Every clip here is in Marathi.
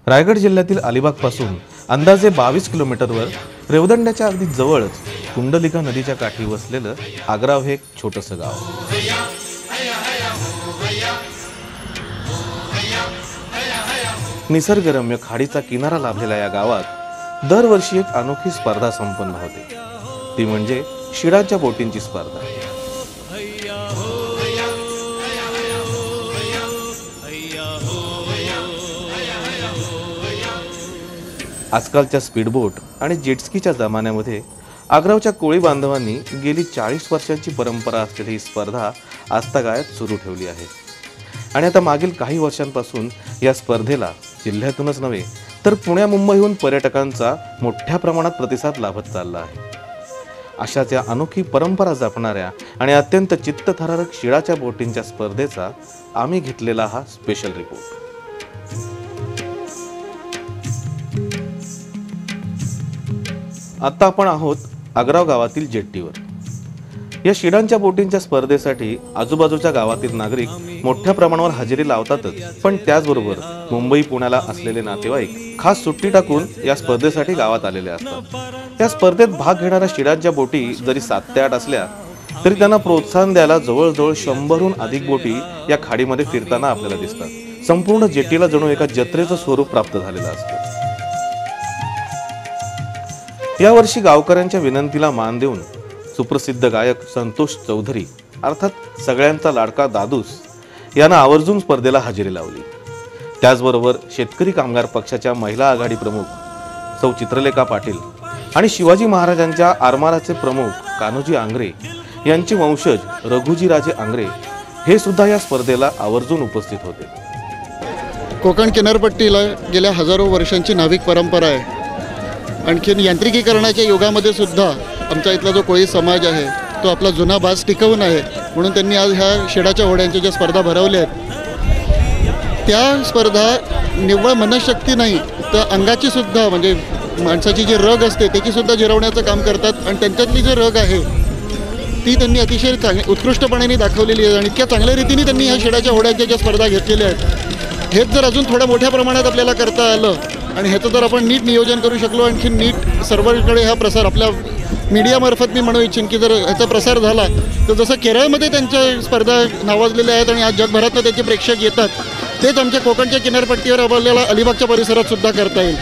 रायगड जिल्ह्यातील अलिबागपासून अंदाजे 22 किलोमीटरवर रेवदंड्याच्या अगदी जवळच कुंडलिका नदीच्या काठी वसलेलं आग्राव हे एक छोटंसं गाव। निसर्गरम्य खाडीचा किनारा लाभलेल्या या गावात दरवर्षी एक अनोखी स्पर्धा संपन्न होते, ती म्हणजे शिडाच्या बोटींची स्पर्धा। आजकालच्या स्पीडबोट आणि जेटस्कीच्या जमान्यामध्ये आग्रावच्या कोळी बांधवांनी गेली 40 वर्षांची परंपरा असलेली ही स्पर्धा आजतागायत सुरू ठेवली आहे। आणि आता मागील काही वर्षांपासून या स्पर्धेला जिल्ह्यातूनच नव्हे तर पुणे मुंबईहून पर्यटकांचा मोठ्या प्रमाणात प्रतिसाद लाभत चालला आहे। अशाच या अनोखी परंपरा जपणाऱ्या आणि अत्यंत चित्तथरारक शिडाच्या बोटींच्या स्पर्धेचा आम्ही घेतलेला हा स्पेशल रिपोर्ट। आता आपण आहोत आग्राव गावातील जेट्टीवर। या शिडांच्या बोटींच्या स्पर्धेसाठी आजूबाजूच्या गावातील नागरिक मोठ्या प्रमाणावर हजेरी लावतातच, पण त्याचबरोबर मुंबई पुण्याला असलेले नातेवाईक खास सुट्टी टाकून या स्पर्धेसाठी गावात आलेले असतात। या स्पर्धेत भाग घेणाऱ्या शिडांच्या बोटी जरी 7 ते 8 असल्या तरी त्यांना प्रोत्साहन द्यायला जवळजवळ 100हून अधिक बोटी या खाडीमध्ये फिरताना आपल्याला दिसतात। संपूर्ण जेट्टीला जणू एका जत्रेचं स्वरूप प्राप्त झालेलं असतं। यावर्षी गावकऱ्यांच्या विनंतीला मान देऊन सुप्रसिद्ध गायक संतोष चौधरी अर्थात सगळ्यांचा लाडका दादूस यांना आवर्जून स्पर्धेला हजेरी लावली। त्याचबरोबर शेतकरी कामगार पक्षाच्या महिला आघाडी प्रमुख सौ चित्रलेखा पाटील आणि शिवाजी महाराजांच्या आरमाराचे प्रमुख कान्होजी आंग्रे यांचे वंशज रघुजीराजे आंग्रे हे सुद्धा या स्पर्धेला आवर्जून उपस्थित होते। कोकण किनारपट्टीला गेल्या हजारो वर्षांची नाविक परंपरा आहे। आणखीन यांत्रिकीकरणाच्या युगामध्ये सुद्धा आमचा इथला जो कोळी समाज आहे तो आपला जुना बाज टिकवून आहे, म्हणून त्यांनी आज ह्या शिडाच्या होड्यांच्या ज्या स्पर्धा भरवल्या आहेत त्या स्पर्धा निव्वळ मनशक्ती नाही तर अंगाची सुद्धा, म्हणजे माणसाची जी रग असते त्याची सुद्धा जिरवण्याचं काम करतात। आणि त्यांच्यातली जी रग आहे ती त्यांनी अतिशय उत्कृष्टपणे दाखवलेली आहे आणि इतक्या चांगल्या रीतीने त्यांनी ह्या शिडाच्या होड्यांच्या ज्या स्पर्धा घेतलेल्या आहेत, हेच जर अजून थोड्या मोठ्या प्रमाणात आपल्याला करता आलं आणि ह्याचं जर आपण नीट नियोजन करू शकलो, आणखी नीट सर्वांकडे हा प्रसार आपल्या मीडियामार्फत मी म्हणू इच्छिन की जर ह्याचा प्रसार झाला तर जसं केरळमध्ये त्यांच्या स्पर्धा नावाजलेल्या आहेत आणि आज जगभरातनं त्याचे प्रेक्षक येतात, तेच आमच्या कोकणच्या किनारपट्टीवर आपल्याला अलिबागच्या परिसरात सुद्धा करता येईल।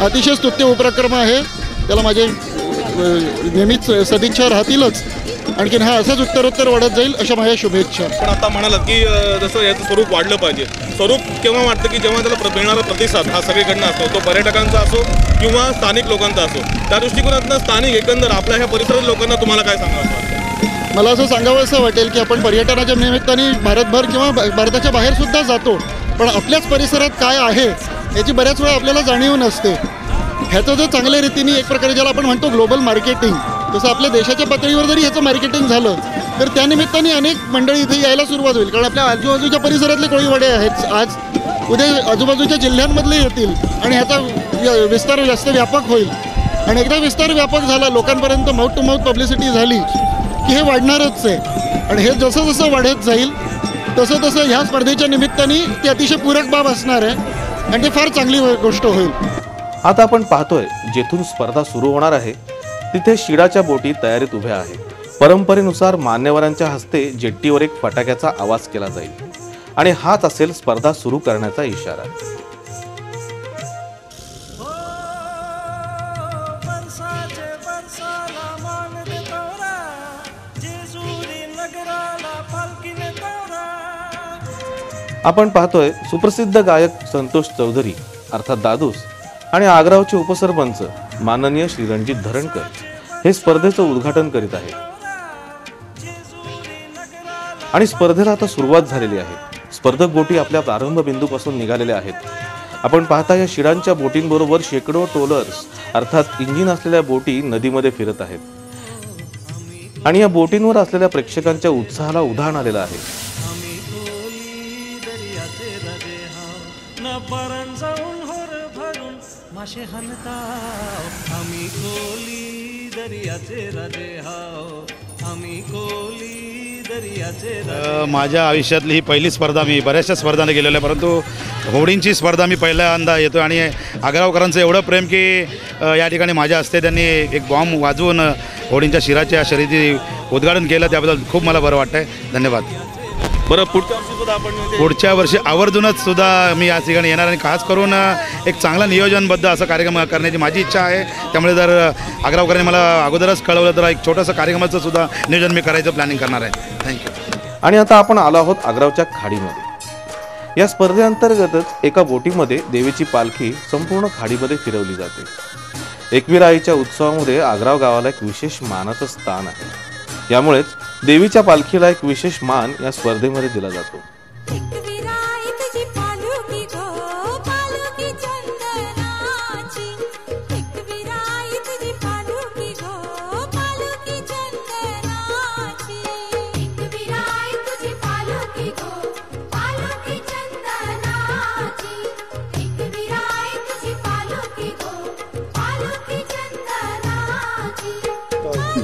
अतिशय स्तुत्य उपक्रम आहे, त्याला माझे नेहमीच सदिच्छा राहतीलच। आणखीन हा असाच उत्तरोत्तर वाढत जाईल अशा माझ्या शुभेच्छा। पण आता म्हणालात की जसं याचं स्वरूप वाढलं पाहिजे, स्वरूप केव्हा वाटतं की जेव्हा त्याला मिळणारा प्रतिसाद हा सगळीकडनं असतो, तो पर्यटकांचा असो किंवा स्थानिक लोकांचा असो, त्या दृष्टिकोनातनं स्थानिक एकंदर आपल्या ह्या परिसरातील लोकांना तुम्हाला काय सांगावं वाटतं? मला असं सांगावं असं वाटेल की आपण पर्यटनाच्या निमित्ताने भारतभर किंवा भारताच्या बाहेर सुद्धा जातो, पण आपल्याच परिसरात काय आहे याची बऱ्याच वेळा आपल्याला जाणीव नसते। ह्याचं जर चांगल्या रीतीने एक प्रकारे ज्याला आपण म्हणतो ग्लोबल मार्केटिंग, तसं आपल्या देशाच्या पातळीवर जरी ह्याचं मार्केटिंग झालं तर त्यानिमित्ताने अनेक मंडळी इथे यायला सुरुवात होईल। कारण आपल्या आजूबाजूच्या परिसरातले कोळीवाडे आहेत, आज उद्या आजूबाजूच्या जिल्ह्यांमधले येतील आणि ह्याचा विस्तार जास्त व्यापक होईल। आणि एकदा विस्तार व्यापक झाला, लोकांपर्यंत माउथ टू माउथ पब्लिसिटी झाली की हे वाढणारच आहे। आणि हे जसं जसं वाढत जाईल तसं तसं ह्या स्पर्धेच्या निमित्ताने ती अतिशय पूरक बाब असणार आहे आणि ती फार चांगली गोष्ट होईल। आता आपण पाहतोय जेथून स्पर्धा सुरू होणार आहे तिथे शिडाच्या बोटी तयारीत उभ्या आहेत। परंपरेनुसार मान्यवरांच्या हस्ते जेट्टीवर एक फटाक्याचा आवाज केला जाईल आणि हाच असेल स्पर्धा सुरू करण्याचा इशारा। आपण पाहतोय सुप्रसिद्ध गायक संतोष चौधरी अर्थात दादूस आणि आग्रावचे उपसरपंच माननीय श्री रणजित धरणकर हे स्पर्धेचं उद्घाटन करीत आहेत। आणि स्पर्धेला आता सुरुवात झालेली आहे। स्पर्धक बोटी आपल्या प्रारंभ बिंदूपासून निघालेल्या आहेत। आपण पाहता या शिडांच्या बोटींबरोबर शेकडो ट्रोलर्स अर्थात इंजिन असलेल्या बोटी नदीमध्ये फिरत आहेत आणि या बोटींवर असलेल्या प्रेक्षकांच्या उत्साहाला उधाण आलेलं आहे। माझ्या आयुष्यातली ही पहिली स्पर्धा, मी बऱ्याचशा स्पर्धांना गेलेलो आहे, परंतु होडींची स्पर्धा मी पहिल्यांदा येतो आणि आग्रावकरांचं एवढं प्रेम की या ठिकाणी माझ्या हस्ते त्यांनी एक बॉम्ब वाजवून होडींच्या शिराच्या शर्यती उद्घाटन केलं, त्याबद्दल खूप मला बरं वाटतं आहे. धन्यवाद. बरं, पुढच्या वर्षी सुद्धा आपण पुढच्या वर्षी आवर्जूनच सुद्धा मी या ठिकाणी येणार आणि खास करून एक चांगला नियोजनबद्ध असा कार्यक्रम करण्याची माझी इच्छा आहे. त्यामुळे जर आग्रावकरांनी मला अगोदरच कळवलं तर एक छोटंसं कार्यक्रमाचं सुद्धा नियोजन मी करायचं प्लॅनिंग करणार आहे. थँक्यू. आणि आता आपण आलो आहोत आग्रावच्या खाडीमध्ये. या स्पर्धेअंतर्गतच एका बोटीमध्ये देवीची पालखी संपूर्ण खाडीमध्ये फिरवली जाते. एकवीर आईच्या उत्सवामध्ये आग्राव गावाला एक विशेष मानाचं स्थान आहे. यामुळेच देवीच्या पालखीला एक विशेष मान या स्पर्धेमध्ये दिला जातो.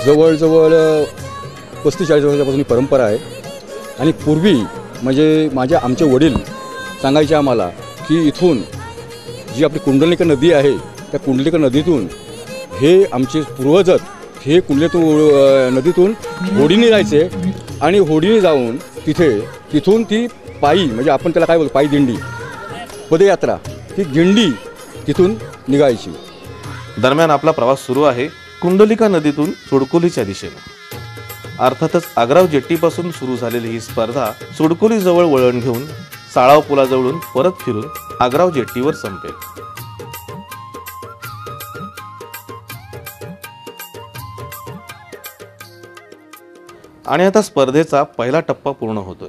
जवळजवळ 35-40 वर्षापासून ही परंपरा आहे. आणि पूर्वी म्हणजे आमचे वडील सांगायचे आम्हाला की इथून जी आपली कुंडलिका नदी आहे त्या कुंडलिका नदीतून हे आमचे पूर्वजच हे नदीतून होडीने जायचे आणि होडीने जाऊन तिथून ती पायी म्हणजे आपण त्याला काय बोलतो पायी दिंडी पदयात्रा ती दिंडी तिथून निघायची. दरम्यान आपला प्रवास सुरू आहे कुंडलिका नदीतून सुडकोलीच्या दिशेने. अर्थातच आग्राव जेट्टीपासून सुरू झालेली ही स्पर्धा सुडकोली जवळ वळण घेऊन साळाव पुलाजवळून परत फिरून आग्राव जेट्टीवर संपेल. आणि आता स्पर्धेचा पहिला टप्पा पूर्ण होतोय.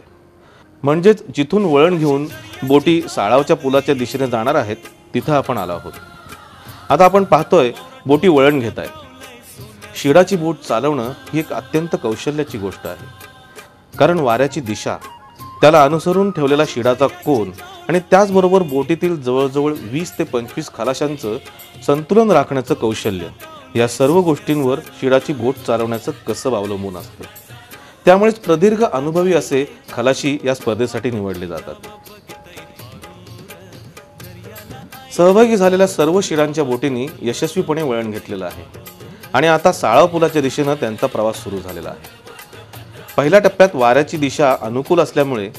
म्हणजेच जिथून वळण घेऊन बोटी साळावच्या पुलाच्या दिशेने जाणार आहेत तिथं आपण आलो आहोत. आता आपण पाहतोय बोटी वळण घेत आहेत. शिडाची बोट चालवणं ही एक अत्यंत कौशल्याची गोष्ट आहे. कारण वाऱ्याची दिशा, त्याला अनुसरून ठेवलेला शिडाचा कोन आणि त्याचबरोबर बोटीतील जवळजवळ 20 ते 25 खलाशांचं संतुलन राखण्याचं कौशल्य, या सर्व गोष्टींवर शिडाची बोट चालवण्याचं कसब अवलंबून असतं. त्यामुळेच प्रदीर्घ अनुभवी असे खलाशी या स्पर्धेसाठी निवडले जातात. सहभागी झालेल्या सर्व शिडांच्या बोटींनी यशस्वीपणे वळण घेतलेलं आहे आणि आता साळाव पुलाच्या दिशेनं त्यांचा प्रवास सुरू झालेला आहे. पहिल्या टप्प्यात वाऱ्याची दिशा अनुकूल असल्यामुळे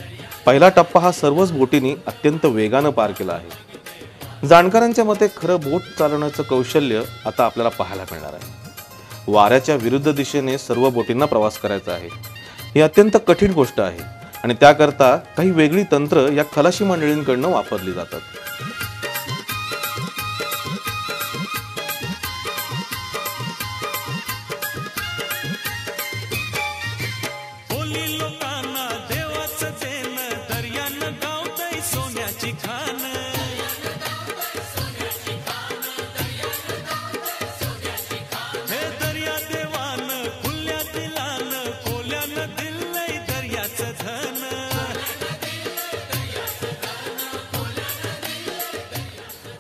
पहिला टप्पा हा सर्वच बोटींनी अत्यंत वेगानं पार केला आहे. जाणकारांच्या मते खरं बोट चालवण्याचं कौशल्य आता आपल्याला पाहायला मिळणार आहे. वाऱ्याच्या विरुद्ध दिशेने सर्व बोटींना प्रवास करायचा आहे. ही अत्यंत कठीण गोष्ट आहे आणि त्याकरता काही वेगळी तंत्र या खलाशी मंडळींकडनं वापरली जातात.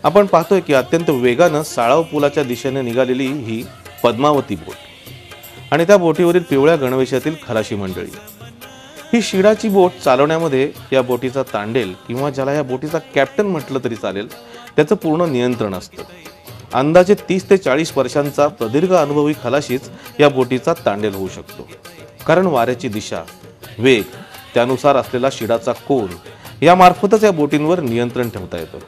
आपण पाहतोय की अत्यंत वेगानं साळाव पुलाच्या दिशेने निघालेली ही पद्मावती बोट आणि त्या बोटीवरील पिवळ्या गणवेशातील खलाशी मंडळी. ही शिडाची बोट चालवण्यामध्ये या बोटीचा तांडेल किंवा ज्याला या बोटीचा कॅप्टन म्हटलं तरी चालेल त्याचं पूर्ण नियंत्रण असतं. अंदाजे 30 ते 40 वर्षांचा प्रदीर्घ अनुभवी खलाशीच या बोटीचा तांडेल होऊ शकतो. कारण वाऱ्याची दिशा, वेग, त्यानुसार असलेला शिडाचा कोन यामार्फतच या बोटींवर नियंत्रण ठेवता येतं.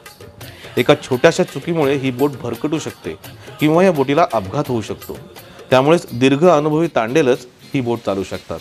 एका छोट्याशा चुकीमुळे ही बोट भरकटू शकते किंवा या बोटीला अपघात होऊ शकतो. त्यामुळेच दीर्घ अनुभवी तांडेलच ही बोट चालू शकतात.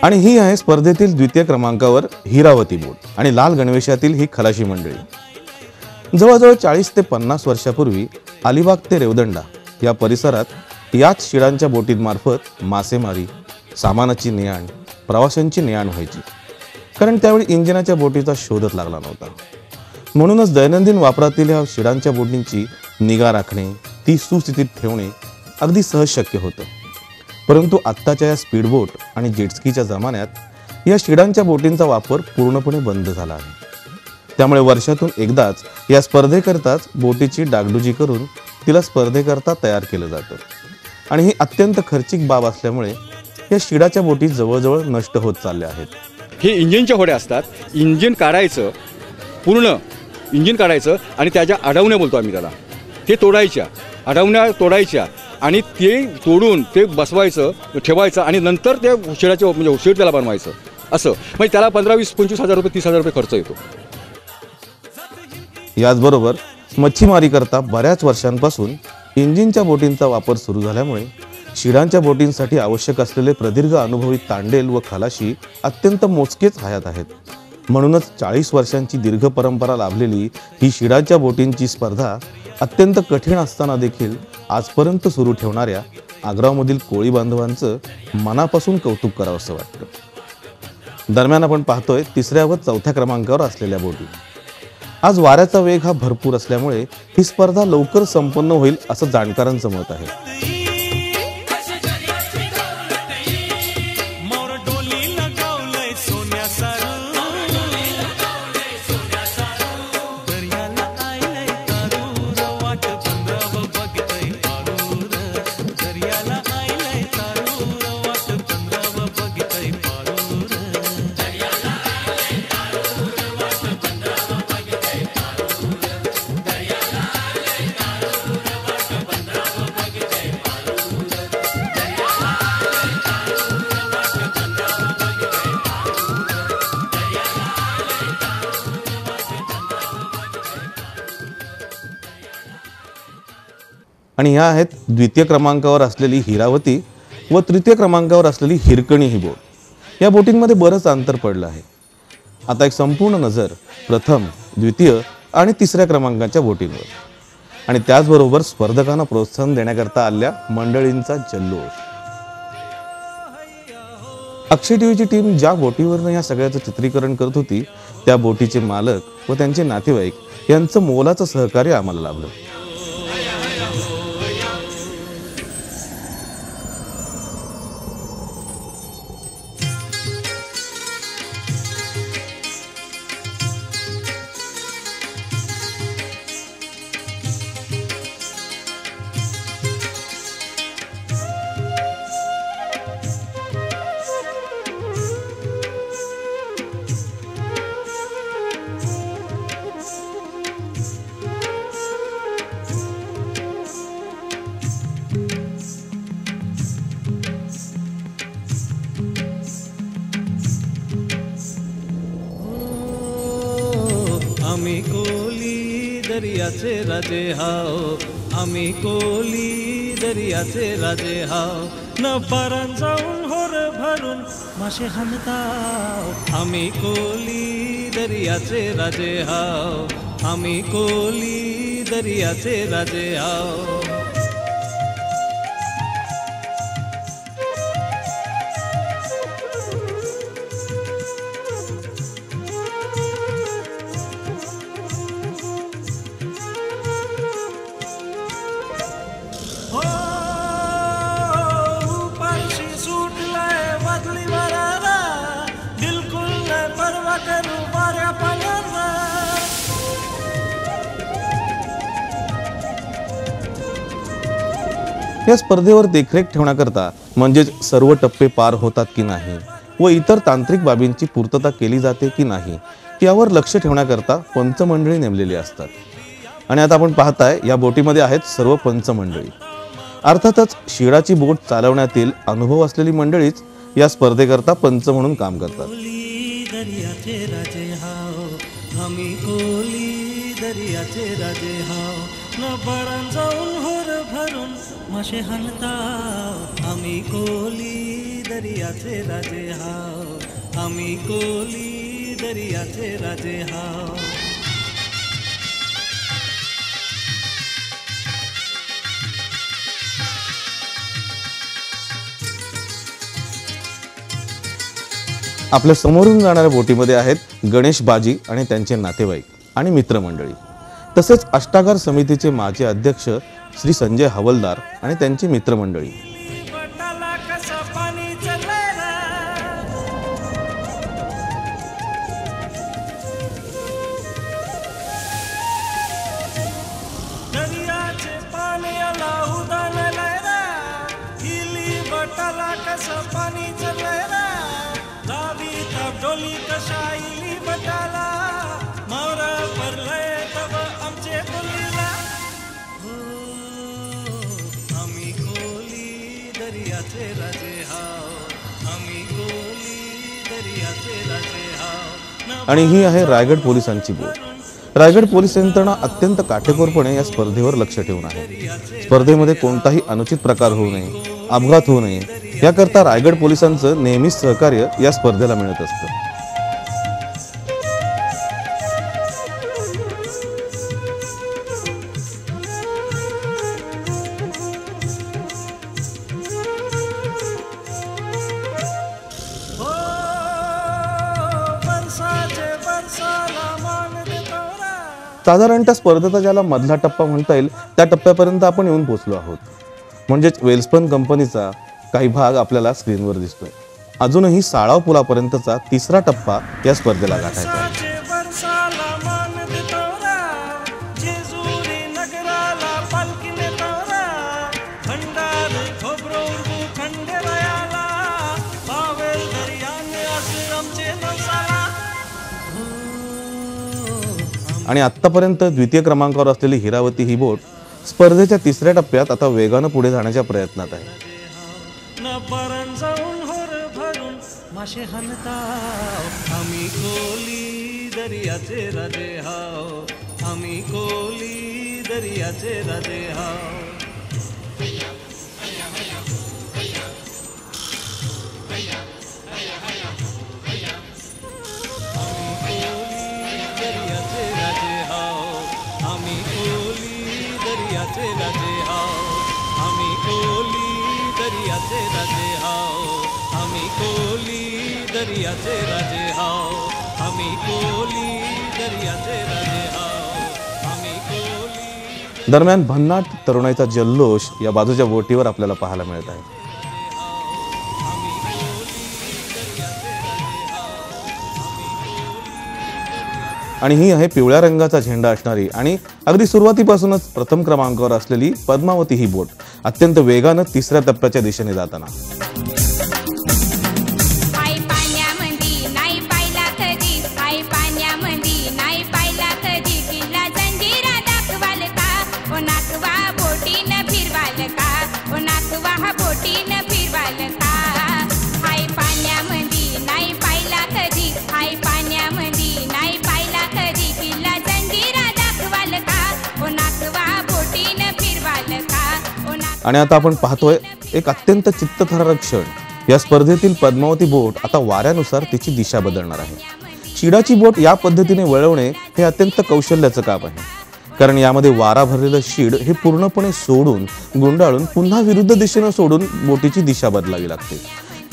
आणि ही आहे स्पर्धेतील द्वितीय क्रमांकावर हिरावती बोट आणि लाल गणवेशातील ही खलाशी मंडळी। जवळजवळ 40 ते 50 वर्षापूर्वी अलिबाग ते रेवदंडा या परिसरात याच शिडांच्या बोटींमार्फत मासेमारी, सामानाची ने-आण, प्रवाशांची ने-आण व्हायची, कारण त्यावेळी इंजिनाच्या बोटीचा शोधच लागला नव्हता। म्हणूनच दैनंदिन वापरातील ह्या शिडांच्या बोटींची निगा राखणे, ती सुस्थितीत ठेवणे अगदी सहज शक्य होतं। परंतु आत्ताच्या या स्पीडबोट आणि जेटस्कीच्या जमान्यात या शिडांच्या बोटींचा वापर पूर्णपणे बंद झाला आहे। त्यामुळे वर्षातून एकदाच या स्पर्धेकरताच बोटीची डागडुजी करून तिला स्पर्धेकरता तयार केलं जातं आणि ही अत्यंत खर्चिक बाब असल्यामुळे या शिडाच्या बोटी जवळजवळ नष्ट होत चालल्या आहेत। हे इंजिनच्या होड्या असतात, इंजिन काढायचं, पूर्ण इंजिन काढायचं आणि त्याच्या अडवण्या बोलतो आम्ही त्याला, ते तोडायच्या, अडवण्या तोडायच्या आणि ते तोडून ते बसवायचं, ठेवायचं आणि नंतर ते शिडाचे म्हणजे शिड त्याला बनवायचं, असं म्हणजे त्याला 15, 20, 25 हजार रुपये, 30 हजार रुपये खर्च येतो। याचबरोबर मच्छीमारी करता बऱ्याच वर्षांपासून इंजिनच्या बोटींचा वापर सुरू झाल्यामुळे शिडांच्या बोटींसाठी आवश्यक असलेले प्रदीर्घ अनुभवी तांडेल व खलाशी अत्यंत मोजकेच हयात आहेत। म्हणूनच 40 वर्षांची दीर्घ परंपरा लाभलेली ही शिडांच्या बोटींची स्पर्धा अत्यंत कठीण असताना देखील आजपर्यंत सुरू ठेवणाऱ्या आग्रामधील कोळी बांधवांचं मनापासून कौतुक करावंसं वाटतं। दरम्यान आपण पाहतोय 3ऱ्या व 4थ्या क्रमांकावर असलेल्या बोटी। आज वाऱ्याचा वेग हा भरपूर असल्यामुळे ही स्पर्धा लवकर संपन्न होईल असं जाणकारांचं मत आहे। आणि ह्या आहेत द्वितीय क्रमांकावर असलेली हिरावती व तृतीय क्रमांकावर असलेली हिरकणी ही बोट। या बोटींमध्ये बरंच अंतर पडलं आहे। आता एक संपूर्ण नजर प्रथम, द्वितीय आणि 3ऱ्या क्रमांकाच्या बोटींवर आणि त्याचबरोबर स्पर्धकांना प्रोत्साहन देण्याकरता आलेल्या मंडळींचा जल्लोष। अक्षय टीव्हीची टीम ज्या बोटीवरनं या सगळ्याचं चित्रीकरण करत होती त्या बोटीचे मालक व त्यांचे नातेवाईक यांचं मोलाचं सहकार्य आम्हाला लाभलं। आम्ही कोली दर्याचे राजे हाव, आम्ही कोली दर्याचे राजे हाव, न पारान जाऊन होर भरून मासे हाणताव। आम्ही कोली दर्याचे राजे हाव, आम्ही कोली दर्याचे राजे हाव। या स्पर्धेवर देखरेख ठेवण्याकरता म्हणजेच सर्व टप्पे पार होतात की नाही व इतर तांत्रिक बाबींची पूर्तता केली जाते की नाही यावर लक्ष ठेवण्याकरता पंचमंडळी नेमलेली असतात। आणि आता आपण पाहताय या बोटीमध्ये आहेत सर्व पंचमंडळी। अर्थातच शिडाची बोट चालवण्यातील अनुभव असलेली मंडळीच या स्पर्धेकरता पंच म्हणून काम करतात। दर्याचे राजे हाव, आम्ही कोली दर्याचे राजे हाव, न पारान जाऊन होर भरून मासे हाणताव। आम्ही कोली दर्याचे राजे हाव, आम्ही कोली दर्याचे राजे हाव. आपल्या समोरून जाणाऱ्या बोटीमध्ये आहेत गणेश बाजी आणि त्यांचे नातेवाईक आणि मित्रमंडळी, तसेच अष्टागार समितीचे माजी अध्यक्ष श्री संजय हवलदार आणि त्यांची मित्रमंडळी. बटाला कसं पाणी चलला, दर्याचे पाणी आला उदान लहरा, हिली बटाला कसं पाणी चलला, जावी तब डोली कशा इली बटाला, मोर परलय तब आमचे कोलीला. आम्ही कोली दर्याचे राजे हाव, आम्ही कोली दर्याचे राजे हाव. आणि ही आहे रायगड पोलिसांची बोट. रायगड पोलीस यंत्रणा अत्यंत काटेकोरपणे या स्पर्धेवर लक्ष ठेवून आहे. स्पर्धेमध्ये कोणताही अनुचित प्रकार होऊ नये, अपघात होऊ नये याकरता रायगड पोलिसांचं नेहमीच सहकार्य या स्पर्धेला मिळत असतं. हो बरसाचे बरसाला मान देतोरा. साधारणतः स्पर्धेचा ज्याला मधला टप्पा म्हणता येईल त्या टप्प्यापर्यंत आपण येऊन पोहोचलो आहोत. म्हणजेच वेल्सपन कंपनीचा काही भाग आपल्याला स्क्रीनवर दिसतोय. अजूनही साळाव पुलापर्यंतचा तिसरा टप्पा या स्पर्धेला गाठायचा आहे. बरसाचे बरसाला मान देतोरा, जेजुरी नगराला पालखीने तोरा, खंडार खोबरं खंडेरायाला, पावेल दर्याने असे आमचे नवसाला. आणि आत्तापर्यंत द्वितीय क्रमांकावर असलेली हिरावती ही बोट स्पर्धेच्या तिसऱ्या टप्प्यात आता वेगानं पुढे जाण्याच्या प्रयत्नात आहे. न बरण जाऊन होर भरून मासे हनताव, आम्ही कोली दर्याचे राजे हाव, आम्ही कोली दर्याचे राजे हाव. दर्याचे राजे हाव, आम्ही कोली दर्याचे राजे हाव, आम्ही कोली दर्याचे राजे हाव, आम्ही कोली दर्याचे राजे हाव, आम्ही कोली दर्याचे राजे हाव, आम्ही कोली. दरम्यान भन्नाट तरुणाईचा जल्लोष या बाजूच्या बोटीवर आपल्याला पाहायला मिळत आहे. आणि ही आहे पिवळ्या रंगाचा झेंडा असणारी आणि अगदी सुरुवातीपासूनच प्रथम क्रमांकावर असलेली पद्मावती ही बोट अत्यंत वेगानं तिसऱ्या टप्प्याच्या दिशेने जाताना. आई पाण्यामध्ये नाही पाहिला कधी, आई पाण्यामध्ये नाही पाहिला कधी, तिला जंजिरा दाखवाल का, ओ नाकवा बोटीनं फिरवाल का, ओ नाकवा बोटीनं फिरवाल का. आई पाण्यामध्ये नाही पाहिला कधी, आई पाण्यामध्ये नाही पाहिला कधी, तिला जंजिरा दाखवाल का, ओ नाकवा बोटीनं फिरवाल का, ओ नाक. आणि आता आपण पाहतोय एक अत्यंत चित्तथरारक क्षण. या स्पर्धेतील पद्मावती बोट आता वाऱ्यानुसार तिची दिशा बदलणार आहे. शिडाची बोट या पद्धतीने वळवणे हे अत्यंत कौशल्याचं काम आहे, कारण यामध्ये वारा भरलेलं शीड हे पूर्णपणे सोडून गुंडाळून पुन्हा विरुद्ध दिशेनं सोडून बोटीची दिशा बदलावी लागते.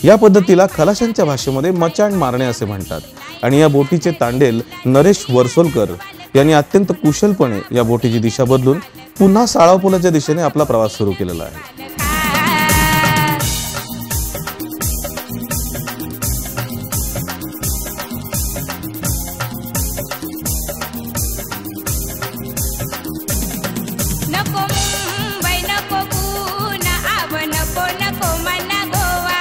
या पद्धतीला खलाशांच्या भाषेमध्ये मचाण मारणे असे म्हणतात. आणि या बोटीचे तांडेल नरेश वर्सोलकर यांनी अत्यंत कुशलपणे या बोटीची दिशा बदलून पुन्हा साळाव पुलाच्या दिशेने आपला प्रवास सुरू केलेला आहे. नको मुंबई नको पुणे आव नको नको मना गोवा,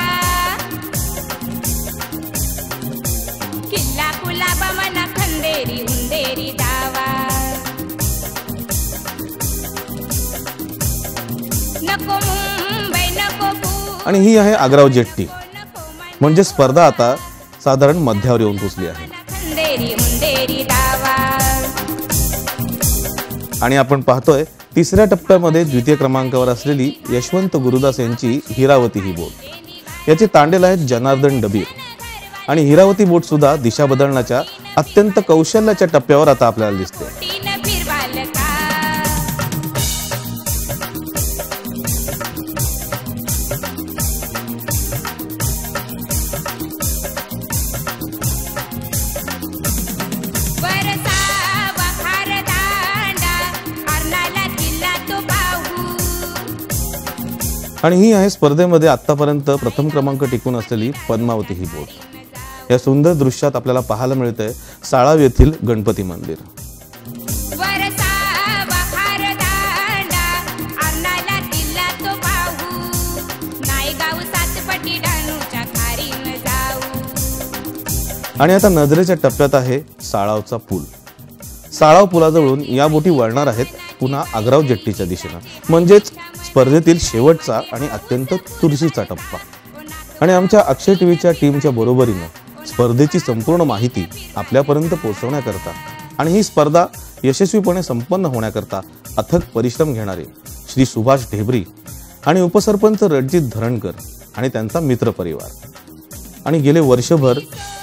किल्ला कुलाबा मना खंदेरी उंदेरी दावा, नको मुंबई नको पुणे. आणि ही आहे आग्राव जेट्टी. म्हणजे स्पर्धा आता साधारण मध्यावर येऊन पोचली आहे. खंदेरी उंदेरी दावा. आणि आपण पाहतोय तिसऱ्या टप्प्यामध्ये द्वितीय क्रमांकावर असलेली यशवंत गुरुदास यांची हिरावती ही बोट. याचे तांडेल आहेत जनार्दन डबीर. आणि हिरावती बोट सुद्धा दिशा बदलण्याच्या अत्यंत कौशल्याच्या टप्प्यावर आता आपल्याला दिसते. बोटीनं फिरवाल का वरसावा खारदांडा अर्नाला किल्ला तो पाहू. आणि ही आहे स्पर्धेमध्ये आतापर्यंत प्रथम क्रमांक टिकून असलेली पद्मावती ही बोट. या सुंदर दृश्यात आपल्याला पाहायला मिळतंय साळाव येथील गणपती मंदिर. वरसावा खारदांडा अर्नाला किल्ला तो पाहू. नायगाव सातपटी डाणूच्या खारीन जाऊ. आणि आता नजरेच्या टप्प्यात आहे साळावचा पूल. साळाव पुलाजवळून या बोटी वळणार आहेत पुन्हा आग्राव जेट्टीच्या दिशेनं, म्हणजेच स्पर्धेतील शेवटचा आणि अत्यंत चुरशीचा टप्पा. आणि आमच्या अक्षय टीव्हीच्या टीमच्या बरोबरीनं स्पर्धेची संपूर्ण माहिती आपल्यापर्यंत पोहोचवण्याकरता आणि ही स्पर्धा यशस्वीपणे संपन्न होण्याकरता अथक परिश्रम घेणारे श्री सुभाष ढेबरी आणि उपसरपंच रणजित धरणकर आणि त्यांचा मित्रपरिवार. आणि गेले वर्षभर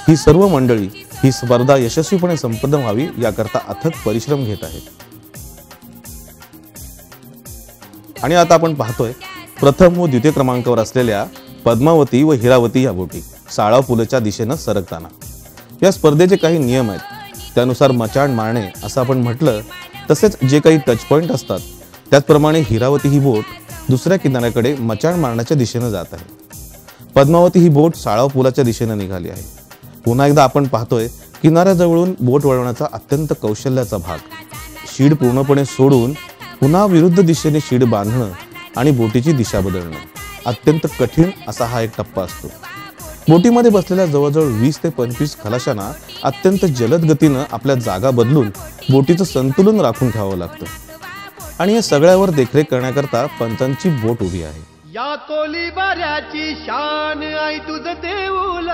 ही सर्व मंडळी ही स्पर्धा यशस्वीपणे संपन्न व्हावी याकरता अथक परिश्रम घेत आहेत. आणि आता आपण पाहतोय प्रथम व द्वितीय क्रमांकावर असलेल्या पद्मावती व हिरावती या बोटी साळाव पुलाच्या दिशेनं सरकताना. या स्पर्धेचे काही नियम आहेत. त्यानुसार मचाण मारणे असं आपण म्हटलं, तसेच जे काही टच पॉईंट असतात त्याचप्रमाणे हिरावती ही बोट दुसऱ्या किनाऱ्याकडे मचाण मारण्याच्या दिशेनं जात आहे. पद्मावती ही बोट साळाव पुलाच्या दिशेनं निघाली आहे. पुन्हा एकदा आपण पाहतोय किनाऱ्याजवळून बोट वळवण्याचा अत्यंत कौशल्याचा भाग. शीड पूर्णपणे सोडून पुन्हा विरुद्ध दिशेने शीड बांधणं आणि बोटीची दिशा बदलणं अत्यंत कठीण असा हा एक टप्पा असतो. बोटीमध्ये बसलेल्या जवळजवळ 20 ते 25 खलाशांना अत्यंत जलद गतीनं आपल्या जागा बदलून बोटीचं संतुलन राखून ठेवावं लागतं. आणि या सगळ्यावर देखरेख करण्याकरता पंचांची बोट उभी आहे. या कोलीबाऱ्याची शान आई तुझं देऊल.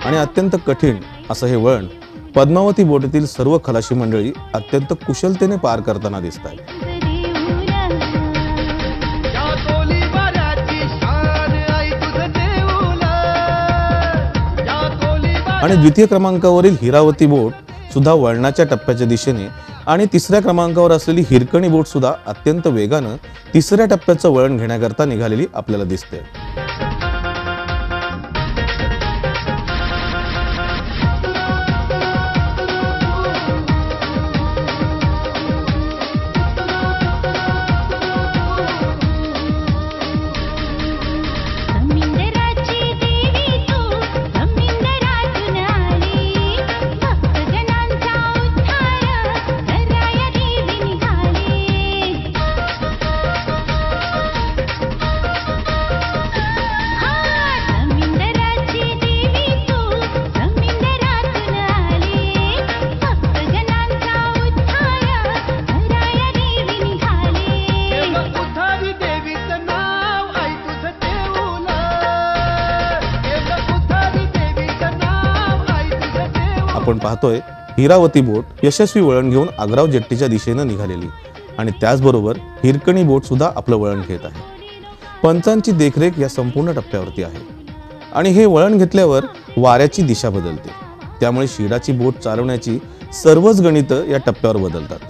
आणि अत्यंत कठीण असं हे वळण पद्मावती बोटीतील सर्व खलाशी मंडळी अत्यंत कुशलतेने पार करताना दिसत आहेत. आणि द्वितीय क्रमांकावरील हिरावती बोट सुद्धा वळणाच्या टप्प्याच्या दिशेने आणि तिसऱ्या क्रमांकावर असलेली हिरकणी बोट सुद्धा अत्यंत वेगानं तिसऱ्या टप्प्याचं वळण घेण्याकरता निघालेली आपल्याला दिसते. आपण पाहतोय हिरावती बोट यशस्वी वळण घेऊन आग्राव जेट्टीच्या दिशेनं निघालेली आणि त्याचबरोबर हिरकणी बोट सुद्धा आपलं वळण घेत आहे. पंचांची देखरेख या संपूर्ण टप्प्यावरती आहे आणि हे वळण घेतल्यावर वाऱ्याची दिशा बदलते. त्यामुळे शिडाची बोट चालवण्याची सर्वच गणितं या टप्प्यावर बदलतात.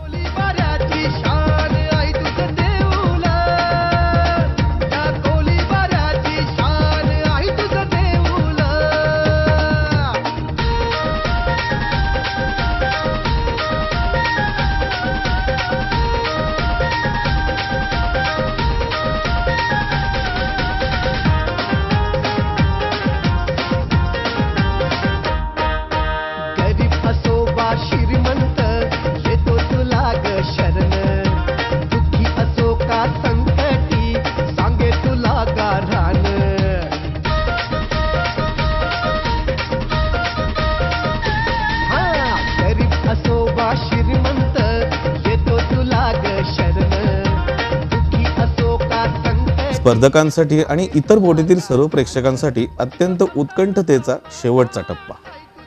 स्पर्धकांसाठी आणि इतर बोटीतील सर्व प्रेक्षकांसाठी अत्यंत उत्कंठतेचा शेवटचा टप्पा.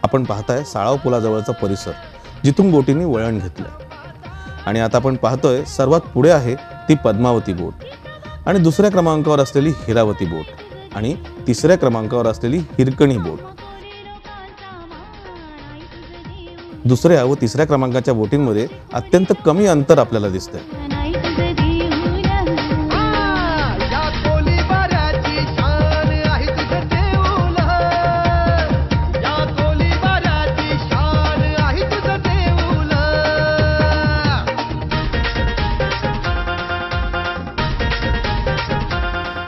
आपण पाहताय साळाव पुलाजवळचा परिसर, जिथून बोटींनी वळण घेतलंय. आणि आता आपण पाहतोय सर्वात पुढे आहे ती पद्मावती बोट, आणि दुसऱ्या क्रमांकावर असलेली हिरावती बोट, आणि तिसऱ्या क्रमांकावर असलेली हिरकणी बोट. दुसऱ्या व तिसऱ्या क्रमांकाच्या बोटींमध्ये अत्यंत कमी अंतर आपल्याला दिसतंय. या कोलीवाऱ्याची शान आहे तुझं देऊळ, या कोलीवाऱ्याची शान आहे तुझं देऊळ.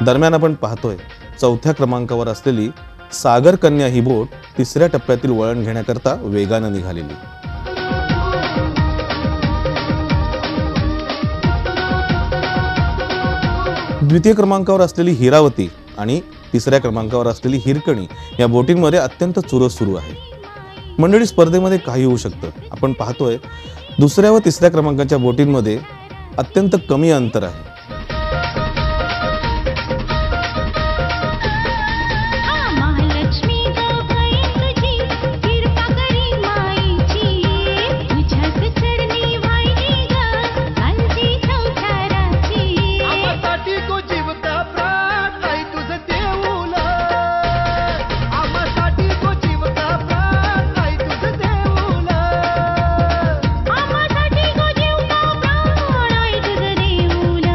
दरम्यान आपण पाहतोय चौथ्या क्रमांकावर असलेली सागर कन्या ही बोट तिसऱ्या टप्प्यातील वळण घेण्याकरता वेगानं निघालेली. द्वितीय क्रमांकावर असलेली हिरावती आणि तिसऱ्या क्रमांकावर असलेली हिरकणी या बोटींमध्ये अत्यंत चुरस सुरू आहे. मंडळी, स्पर्धेमध्ये काही होऊ शकतं. आपण पाहतोय दुसऱ्या व तिसऱ्या क्रमांकाच्या बोटींमध्ये अत्यंत कमी अंतर आहे. आम्हासाठी को जीव का प्राण आहे तुझं देऊळ, आम्हासाठी को जीव का प्राण आहे तुझं देऊळ. आम्हासाठी को जीव का प्राण आहे तुझं देऊळ.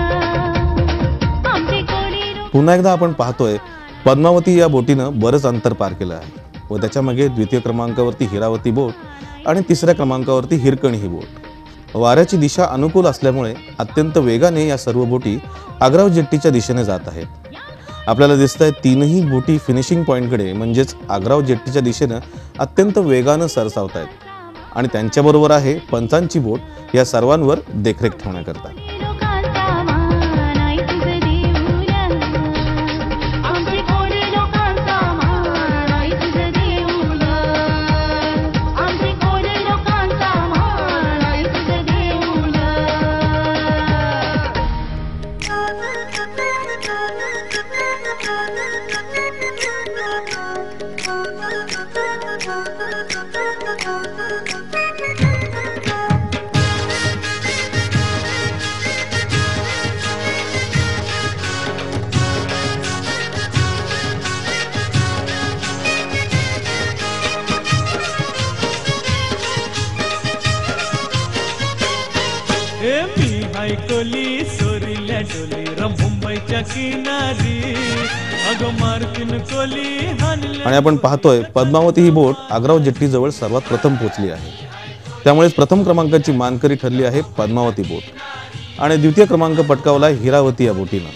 आमचे कोळी पुन्हा एकदा आपण पाहतोय पद्मावती या बोटीनं बरंच अंतर पार केलं आहे, व त्याच्या मागे द्वितीय क्रमांकावरती हिरावती बोट आणि तिसऱ्या क्रमांकावरती हिरकणी ही बोट. वाऱ्याची दिशा अनुकूल असल्यामुळे अत्यंत वेगाने या सर्व बोटी आग्राव जेट्टीच्या दिशेने जात आहेत. आपल्याला दिसत आहे तीनही बोटी फिनिशिंग पॉईंटकडे म्हणजेच आग्राव जेट्टीच्या दिशेनं अत्यंत वेगानं सरसावत आहेत. आणि त्यांच्याबरोबर आहे पंचांची बोट या सर्वांवर देखरेख ठेवण्याकरता. लोकांचा मान आहे तुझं देऊळ. आमचे कोळी लोकांचा मान आहे तुझं देऊळ. आमचे कोळी लोकांचा मान आहे तुझं देऊळ. ए मी हाय कोली सोरील्या डोली र मुंबईच्या किनारी, अगं मार्किन कोली हानल्या. आणि आपण पाहतोय पद्मावती ही बोट आग्राव जेट्टीजवळ सर्वात प्रथम पोहोचली आहे. त्यामुळेच प्रथम क्रमांकाची मानकरी ठरली आहे पद्मावती बोट, आणि द्वितीय क्रमांक पटकावला हिरावती या बोटीनं,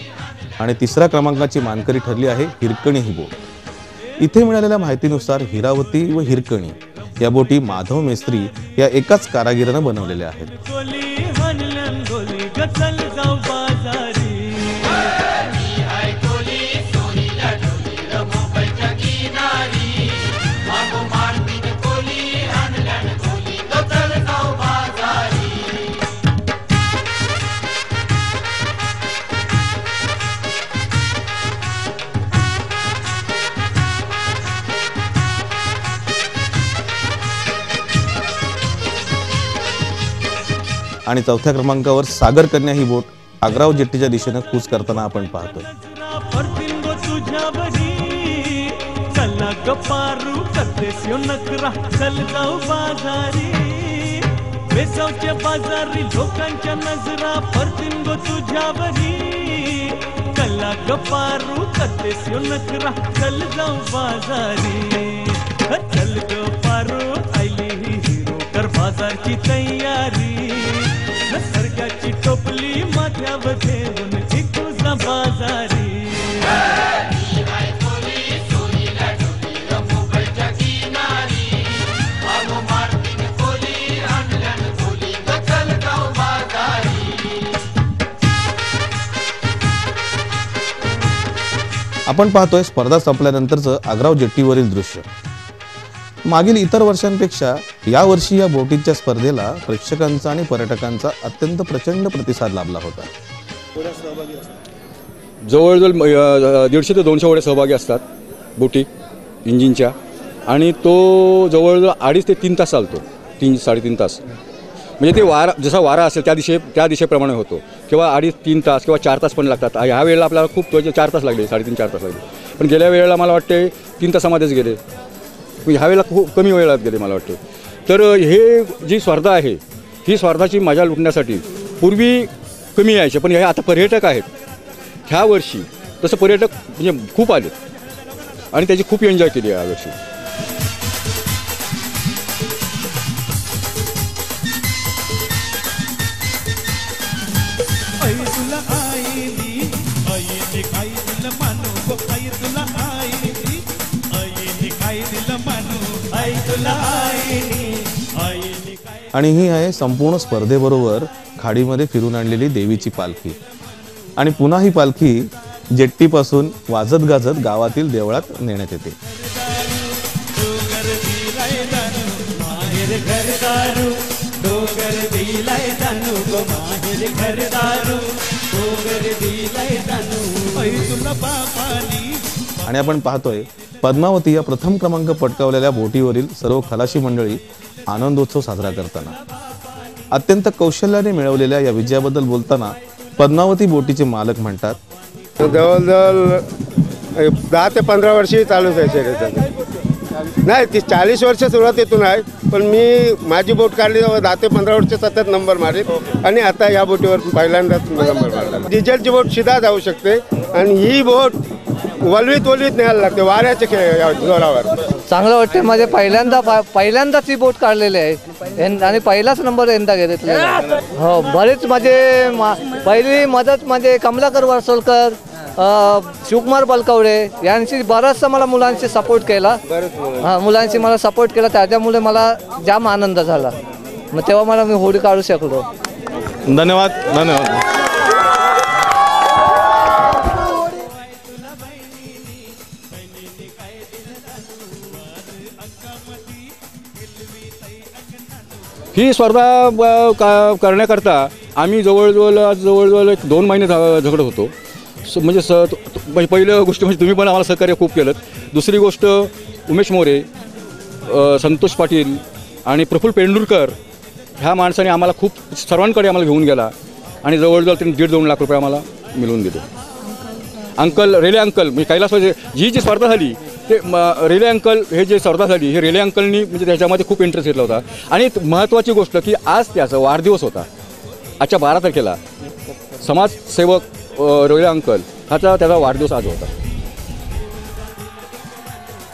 आणि तिसऱ्या क्रमांकाची मानकरी ठरली आहे हिरकणी ही बोट. इथे मिळालेल्या माहितीनुसार हिरावती व हिरकणी या बोटी माधव मेस्त्री या एकाच कारागिरानं बनवलेल्या आहेत. कोली हानल्यान गोली गचल जाऊ बाजारी. आणि चौथ्या क्रमांकावर सागर कन्या ही बोट आग्राव जेट्टीच्या दिशेनं कूच करताना आपण पाहतोय. परतीन गो तुझ्या बरी, चला गप्पारू करतेस यो नकरा, चल जाऊ बाजारी. बेसावच्या बाजारी लोकांच्या नजरा, परतीन गो तुझ्या बरी, चला गप्पारू करतेस यो नकरा, चल जाऊ बाजारी. चल गप्पारू आयली ही हिरो, कर बाजारची तयारी. सरकारची टोपली माथ्यावर ठेवून चिकूचा बाजारी. आपण पाहतोय स्पर्धा संपल्यानंतरचं आग्राव जेट्टीवरील दृश्य. मागील इतर वर्षांपेक्षा यावर्षी या बोटीच्या स्पर्धेला प्रेक्षकांचा आणि पर्यटकांचा अत्यंत प्रचंड प्रतिसाद लाभला होता. जवळजवळ 150 ते 200 होड्या सहभागी असतात बोटी इंजिनच्या, आणि तो जवळजवळ 2.5 ते 3 तास चालतो, 3-3.5 तास. म्हणजे ते वारा, जसा वारा असेल त्या दिशेप्रमाणे होतो. किंवा 2.5-3 तास किंवा 4 तास पण लागतात. ह्या वेळेला आपल्याला खूप 4 तास लागले, 3.5-4 तास लागले. पण गेल्या वेळेला मला वाटते 3 तासामध्येच गेले. ह्या वेळेला खूप कमी वेळात गेले मला वाटते. तर हे जी स्पर्धा आहे, ही स्पर्धाची मजा लुटण्यासाठी पूर्वी कमी यायचे, पण हे आता पर्यटक आहेत. ह्या वर्षी तसं पर्यटक म्हणजे खूप आले आणि त्याची खूप एन्जॉय केली या वर्षी. आणि ही आहे संपूर्ण स्पर्धेबरोबर खाडीमध्ये फिरून आणलेली देवीची पालखी. आणि पुन्हा ही पालखी जेट्टीपासून वाजत गाजत गावातील देवळात नेण्यात येते. आणि आपण पाहतोय पद्मावती या प्रथम क्रमांक पटकावलेल्या बोटीवरील सर्व खलाशी मंडळी आनंदोत्सव साजरा करताना. अत्यंत कौशल्याने मिळवलेल्या या विजयाबद्दल बोलताना पद्मावती बोटीचे मालक म्हणतात, जवळजवळ 10 ते 15 वर्षी चालूच आहे शर्यत. नाही, ती 40 वर्ष सुरुवातीतून आहे, पण मी माझी बोट काढली 10 ते 15 वर्ष सतत नंबर मारीत आणि आता या बोटीवर पहिल्यांदाच नंबर मारला. डिझेलची बोट सीधा जाऊ शकते आणि ही बोट वलवीत न्यायला लागते वाऱ्याच्या जोरावर. चांगलं वाटते. माझे पहिल्यांदाच ही बोट काढलेली आहे आणि पहिलाच नंबर यंदा घेतलेला. हो, बरेच माझे पहिली मदत म्हणजे कमलाकर वर्सोलकर, शिवकुमार बलकवडे यांची बराचसा मला मुलांशी सपोर्ट केला. मुलांशी मला सपोर्ट केला, त्याच्यामुळे मला जाम आनंद झाला. मग तेव्हा मी होडी काढू शकलो. धन्यवाद. धन्यवाद. ही स्पर्धा करण्याकरता आम्ही जवळजवळ 2 महिने झगडत होतो. म्हणजे पहिलं गोष्ट म्हणजे तुम्ही पण आम्हाला सहकार्य खूप केलं. दुसरी गोष्ट उमेश मोरे, संतोष पाटील आणि प्रफुल्ल पेंडुरकर ह्या माणसाने आम्हाला खूप सर्वांकडे आम्हाला घेऊन गेला आणि जवळजवळ त्यांनी 1.5-2 लाख रुपये आम्हाला मिळवून दिले. रेले अंकल म्हणजे कैलास जी स्पर्धा झाली ते रेले अंकल हे जे स्पर्धा झाली हे रेले अंकलनी म्हणजे त्याच्यामध्ये खूप इंटरेस्ट घेतला होता. आणि महत्त्वाची गोष्ट की आज त्याचा वाढदिवस होता. आजच्या 12 तारखेला समाजसेवक रेले अंकल त्याचा वाढदिवस आज होता.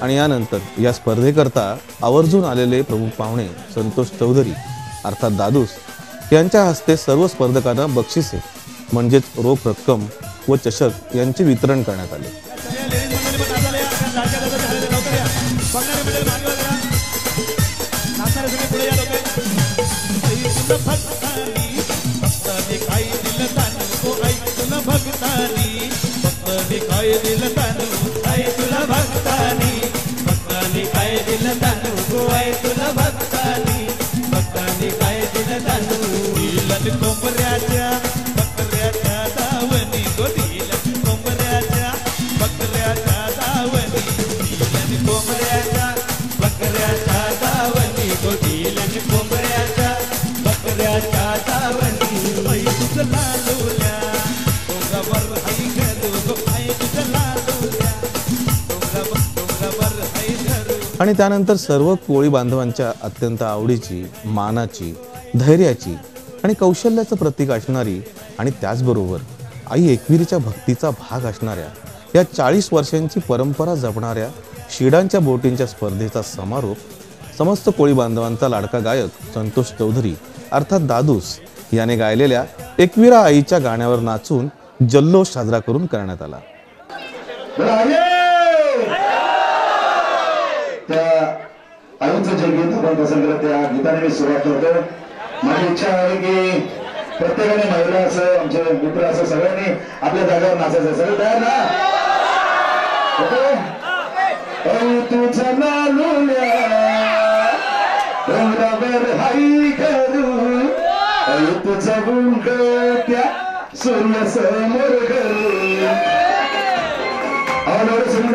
आणि यानंतर या स्पर्धेकरता आवर्जून आलेले प्रमुख पाहुणे संतोष चौधरी अर्थात दादूस यांच्या हस्ते सर्व स्पर्धकांना बक्षिसे म्हणजेच रोख रक्कम व चषक यांचे वितरण करण्यात आले. आणि त्यानंतर सर्व कोळी बांधवांच्या अत्यंत आवडीची, मानाची, धैर्याची आणि कौशल्याचं प्रतीक असणारी आणि त्याचबरोबर आई एकविरीच्या भक्तीचा भाग असणाऱ्या या 40 वर्षांची परंपरा जपणाऱ्या शिडांच्या बोटींच्या स्पर्धेचा समारोप समस्त कोळी बांधवांचा लाडका गायक संतोष चौधरी अर्थात दादूस याने गायलेल्या एकविरा आईच्या गाण्यावर नाचून जल्लोष साजरा करून करण्यात आला. त्या आईचं जे गीत आपण पसंत करत त्या गीताने मी सुरुवात करतो. माझी इच्छा आहे की प्रत्येकाने महिला असं आमचे मित्र असं सगळ्यांनी आपल्या जागेवर नाचायचं. सगळं तयार ना? तुझा लालूल्या डोंगरावर हाई करू तुझं गुंग त्या सूर्य समोर करू भावनावर सुरू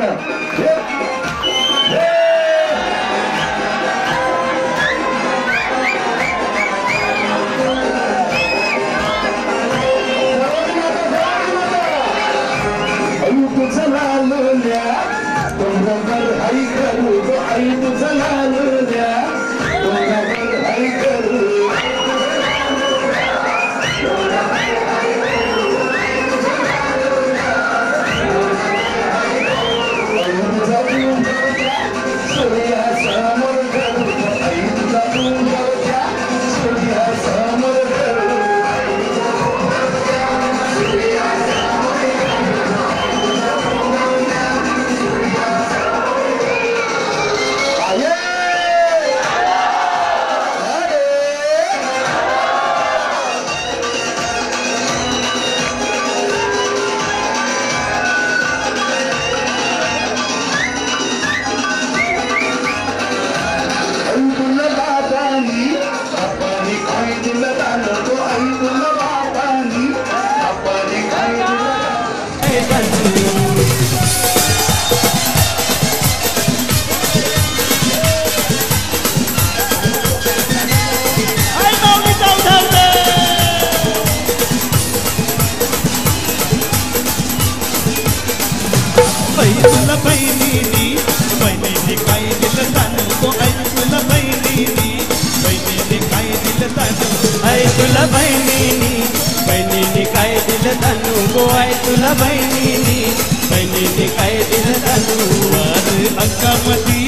तुला बहिणीनी काय दिलं तानू गो आई तुला बहिणीनी काय दिलं तानू वार अंकामधी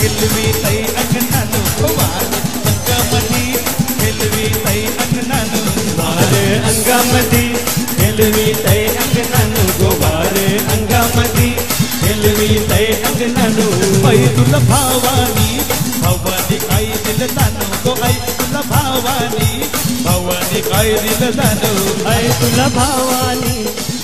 हिलवी तई अंगणानू वार अंकामधी हिलवी तई अंगणानू वार अंगामधी हिलवी तई अंगणानू गो वार अंगामधी हिलवी तई अंगणानू आई तुला भावानी काय दिलं तानू गो आई तुला भावानी काय दिलं तानू आई तुला भावानी